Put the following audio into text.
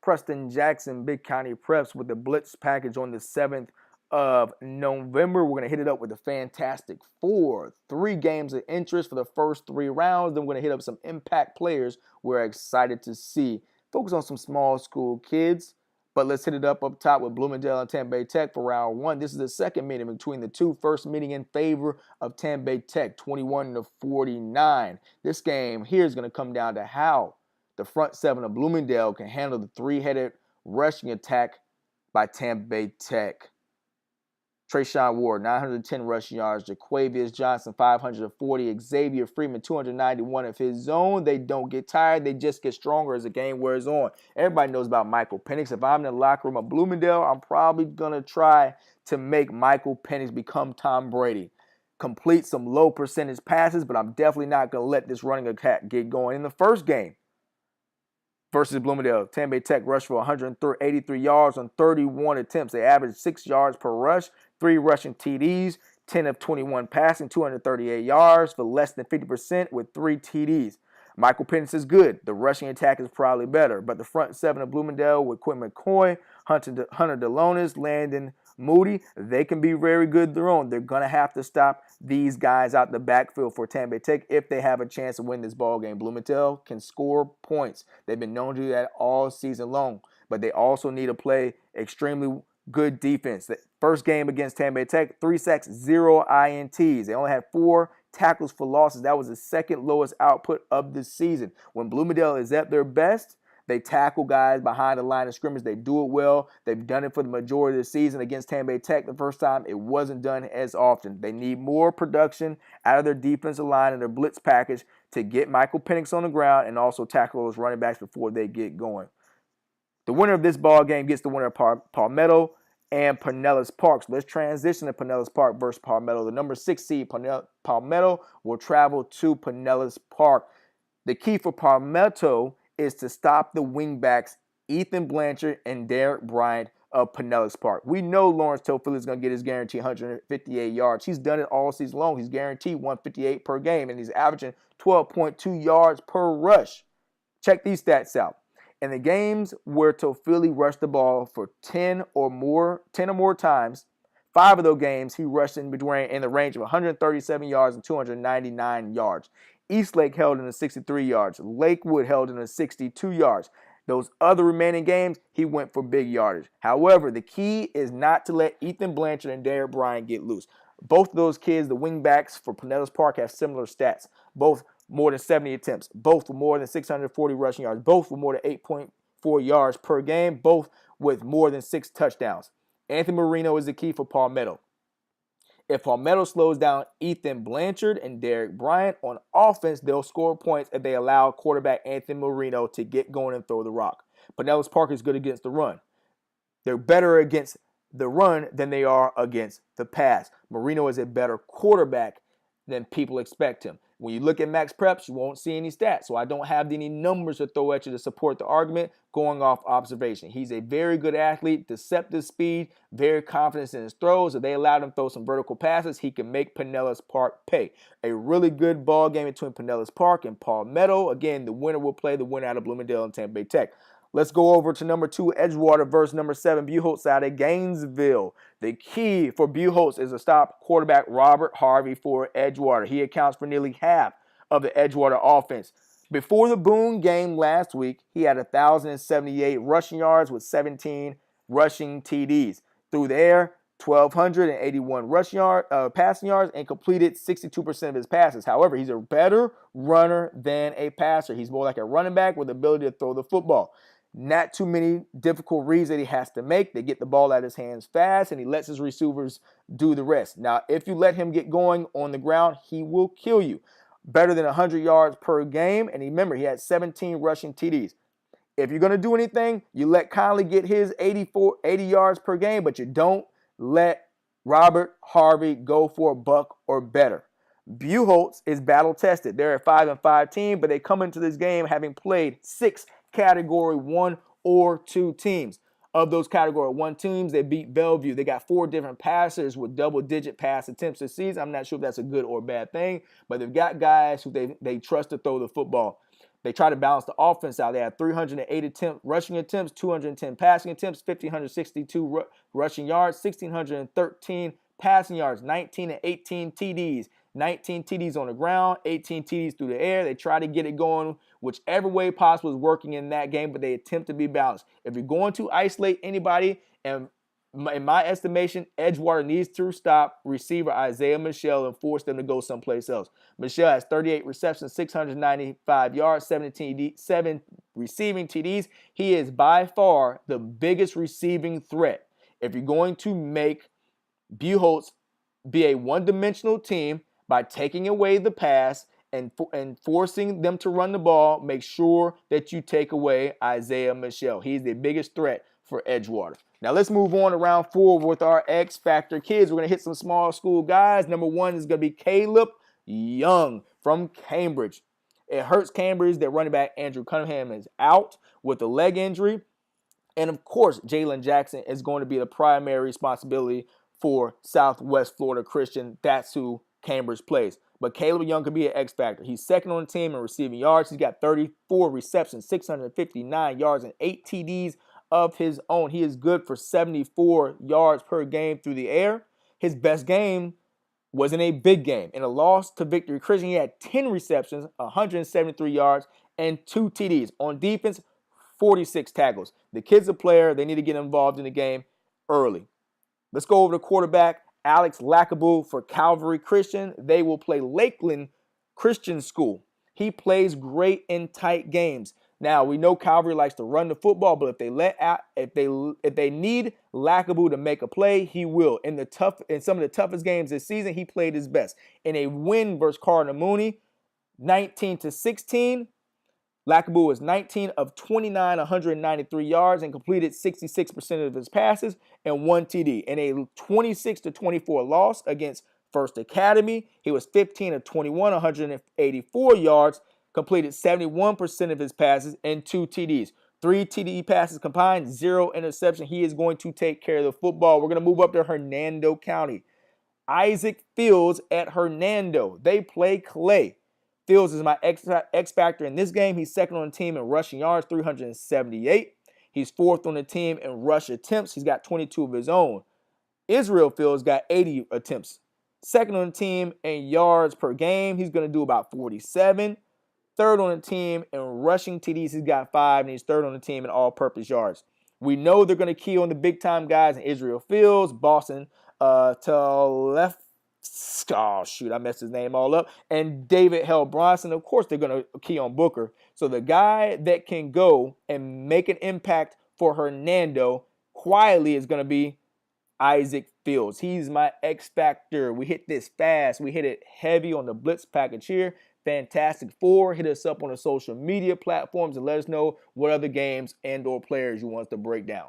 Preston Jackson Big County Preps with the Blitz package on the 7th of November. We're going to hit it up with the Fantastic Four. 3 games of interest for the first 3 rounds. Then we're going to hit up some impact players we're excited to see. Focus on some small school kids. But let's hit it up top with Bloomingdale and Tampa Bay Tech for round 1. This is the second meeting between the two. First meeting in favor of Tampa Bay Tech, 21-49. This game here is going to come down to how the front 7 of Bloomingdale can handle the 3-headed rushing attack by Tampa Bay Tech. Trayshawn Ward, 910 rushing yards. Jaquavius Johnson, 540. Xavier Freeman, 291 of his own. They don't get tired. They just get stronger as the game wears on. Everybody knows about Michael Penix. If I'm in the locker room of Bloomingdale, I'm probably going to try to make Michael Penix become Tom Brady. Complete some low percentage passes, but I'm definitely not going to let this running attack get going. In the first game versus Bloomingdale, Tampa Bay Tech rushed for 183 yards on 31 attempts. They averaged 6 yards per rush. 3 rushing TDs, 10 of 21 passing, 238 yards for less than 50% with 3 TDs. Michael Penix is good. The rushing attack is probably better. But the front 7 of Bloomingdale with Quinn McCoy, Hunter Delonis, Landon Moody, they can be very good their own. They're going to have to stop these guys out the backfield for Tampa Bay Tech if they have a chance to win this ball game. Bloomingdale can score points. They've been known to do that all season long. But they also need to play extremely good defense. The first game against Tampa Bay Tech, 3 sacks, 0 INTs. They only had 4 tackles for losses. That was the second lowest output of the season. When Bloomingdale is at their best, they tackle guys behind the line of scrimmage. They do it well. They've done it for the majority of the season against Tampa Bay Tech. The first time, it wasn't done as often. They need more production out of their defensive line and their blitz package to get Michael Penix on the ground and also tackle those running backs before they get going. The winner of this ball game gets the winner of Palmetto and Pinellas Park. So let's transition to Pinellas Park versus Palmetto. The number 6 seed Palmetto will travel to Pinellas Park. The key for Palmetto is to stop the wingbacks Ethan Blanchard and Derek Bryant of Pinellas Park. We know Lawrence Toafili is going to get his guaranteed 158 yards. He's done it all season long. He's guaranteed 158 per game, and he's averaging 12.2 yards per rush. Check these stats out. In the games where Toafili rushed the ball for 10 or more times, 5 of those games he rushed in the range of 137 yards and 299 yards. Eastlake held in the 63 yards. Lakewood held in the 62 yards. Those other remaining games, he went for big yardage. However, the key is not to let Ethan Blanchard and Derek Bryant get loose. Both of those kids, the wingbacks for Pinellas Park, have similar stats. Both more than 70 attempts. Both with more than 640 rushing yards. Both with more than 8.4 yards per game. Both with more than 6 touchdowns. Anthony Marino is the key for Palmetto. If Palmetto slows down Ethan Blanchard and Derek Bryant on offense, they'll score points if they allow quarterback Anthony Marino to get going and throw the rock. Pinellas Park is good against the run. They're better against the run than they are against the pass. Marino is a better quarterback than people expect him. When you look at Max Preps, you won't see any stats. So I don't have any numbers to throw at you to support the argument going off observation. He's a very good athlete, deceptive speed, very confident in his throws. If they allowed him to throw some vertical passes, he can make Pinellas Park pay. A really good ball game between Pinellas Park and Palmetto. Again, the winner will play the winner out of Bloomingdale and Tampa Bay Tech. Let's go over to number 2, Edgewater versus number 7, Buchholz out of Gainesville. The key for Buchholz is to stop quarterback Robert Harvey for Edgewater. He accounts for nearly half of the Edgewater offense. Before the Boone game last week, he had 1,078 rushing yards with 17 rushing TDs. Through the air, 1,281 passing yards and completed 62% of his passes. However, he's a better runner than a passer. He's more like a running back with the ability to throw the football. Not too many difficult reads that he has to make. They get the ball out of his hands fast, and he lets his receivers do the rest. Now, if you let him get going on the ground, he will kill you. Better than 100 yards per game, and remember, he had 17 rushing TDs. If you're going to do anything, you let Conley get his 80 yards per game, but you don't let Robert Harvey go for a buck or better. Buchholz is battle-tested. They're a 5-5 team, but they come into this game having played 6 Category 1 or 2 teams. Of those Category 1 teams, they beat Bellevue. They got 4 different passers with double-digit pass attempts this season. I'm not sure if that's a good or bad thing, but they've got guys who they trust to throw the football. They try to balance the offense out. They had 308 rushing attempts, 210 passing attempts, 1,562 rushing yards, 1,613 passing yards, 19 and 18 TDs. 19 TDs on the ground, 18 TDs through the air. They try to get it going whichever way possible is working in that game, but they attempt to be balanced. If you're going to isolate anybody, and in my estimation, Edgewater needs to stop receiver Isaiah Michelle and force them to go someplace else. Michelle has 38 receptions, 695 yards, 7 receiving TDs. He is by far the biggest receiving threat. If you're going to make Buchholz be a one-dimensional team by taking away the pass and forcing them to run the ball, make sure that you take away Isaiah Michelle. He's the biggest threat for Edgewater. Now let's move on to round 4 with our X Factor kids. We're going to hit some small school guys. Number 1 is going to be Caleb Young from Cambridge. It hurts Cambridge that running back Andrew Cunningham is out with a leg injury. And of course, Jalen Jackson is going to be the primary responsibility for Southwest Florida Christian. That's who Cambridge plays. But Caleb Young could be an X factor. He's second on the team in receiving yards. He's got 34 receptions, 659 yards, and 8 TDs of his own. He is good for 74 yards per game through the air. His best game was in a big game. In a loss to Victory Christian, he had 10 receptions, 173 yards, and 2 TDs. On defense, 46 tackles. The kid's a player. They need to get involved in the game early. Let's go over to quarterback Alex Lackaboo for Calvary Christian. They will play Lakeland Christian School. He plays great in tight games. Now, we know Calvary likes to run the football, but if they need Lackaboo to make a play, he will. In some of the toughest games this season, he played his best. In a win versus Cardinal Mooney, 19-16, Lackaboo was 19 of 29, 193 yards, and completed 66% of his passes and 1 TD. In a 26-24 loss against First Academy, he was 15 of 21, 184 yards, completed 71% of his passes and 2 TDs. 3 TD passes combined, 0 interception. He is going to take care of the football. We're going to move up to Hernando County. Isaac Fields at Hernando. They play Clay. Fields is my X factor in this game. He's second on the team in rushing yards, 378. He's fourth on the team in rush attempts. He's got 22 of his own. Israel Fields got 80 attempts. Second on the team in yards per game. He's going to do about 47. Third on the team in rushing TDs. He's got 5, and he's third on the team in all-purpose yards. We know they're going to key on the big-time guys in Israel Fields, Boston Telef. Oh, shoot, I messed his name all up. And David Hell Bronson. Of course, they're going to key on Booker. So the guy that can go and make an impact for Hernando quietly is going to be Isaac Fields. He's my X factor. We hit this fast. We hit it heavy on the blitz package here. Fantastic 4. Hit us up on the social media platforms and let us know what other games and or players you want us to break down.